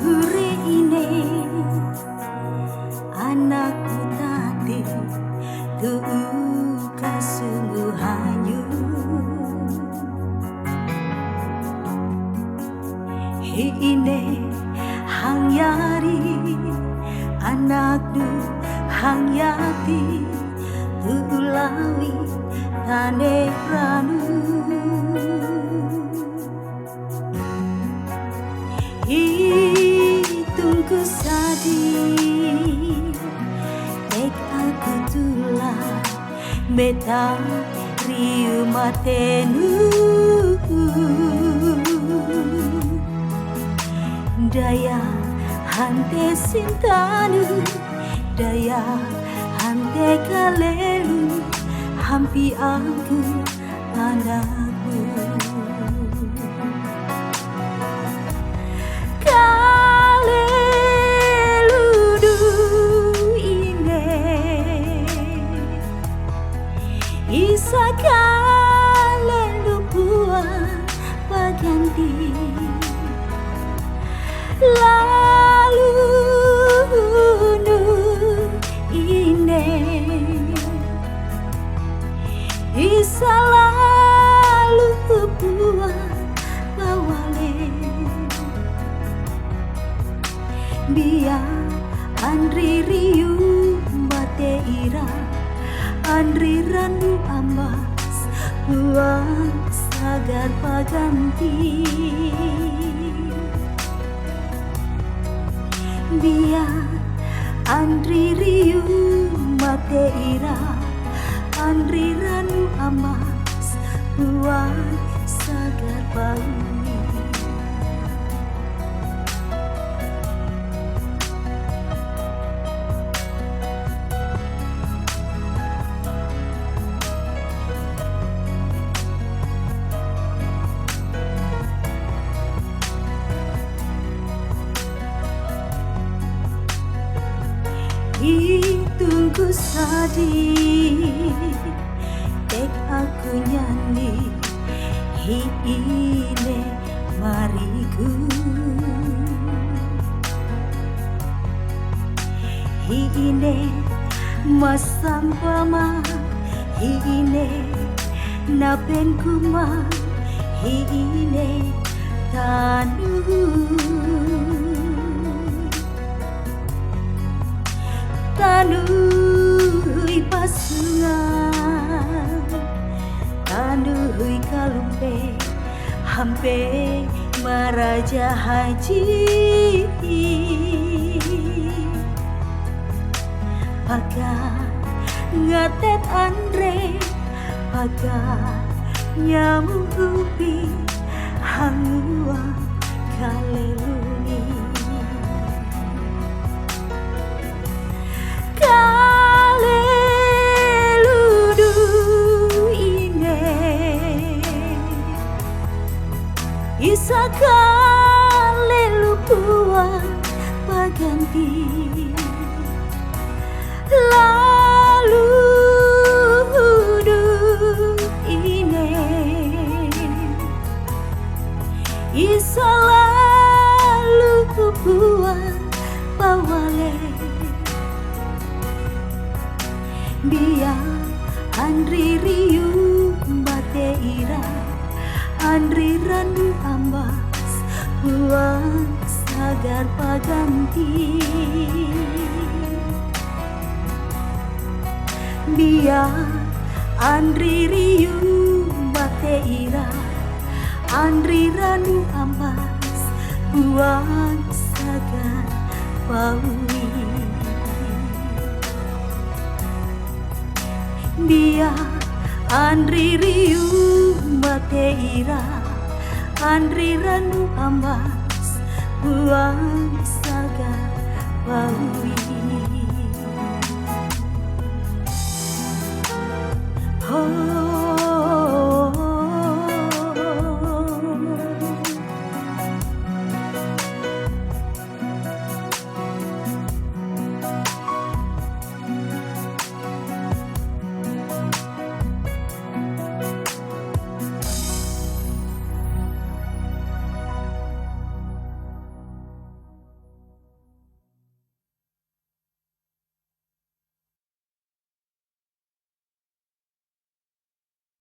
Huri ini anakku tadi tu kasungguhannya ini hang yari anakku hang yati tu lawi tane ranu hitungku sadih ek aku tulah meta riu matenu daya hante sintanu daya hante kalelu hampi aku anakku Isa kalelu buat baganti lalu nu ine Isa lalu buat bawale biar andri riu bate ira andri ranu ambas buang sagar paganti biar andri riu mate ira andri ranu ambas buang sagar paganti hitungku sadih tek aku nyanyi hiine mariku hiine masang pama hiine napen kuma hiine tanu tanuhui pasungan tanuhui kalumpe hampe maraja haji paga ngatet andre paga nyamuk upi hangua kaleluni Isa kalelu buat baganti lalu ine Isa lalu buat bawale biar andri riu bate ira andri ranu ambas buang sagar paganti biar andri riu bate ira andri ranu ambas buang sagar pawi biar andri riu bate ira andri ranu ambas buang sagar pawi oh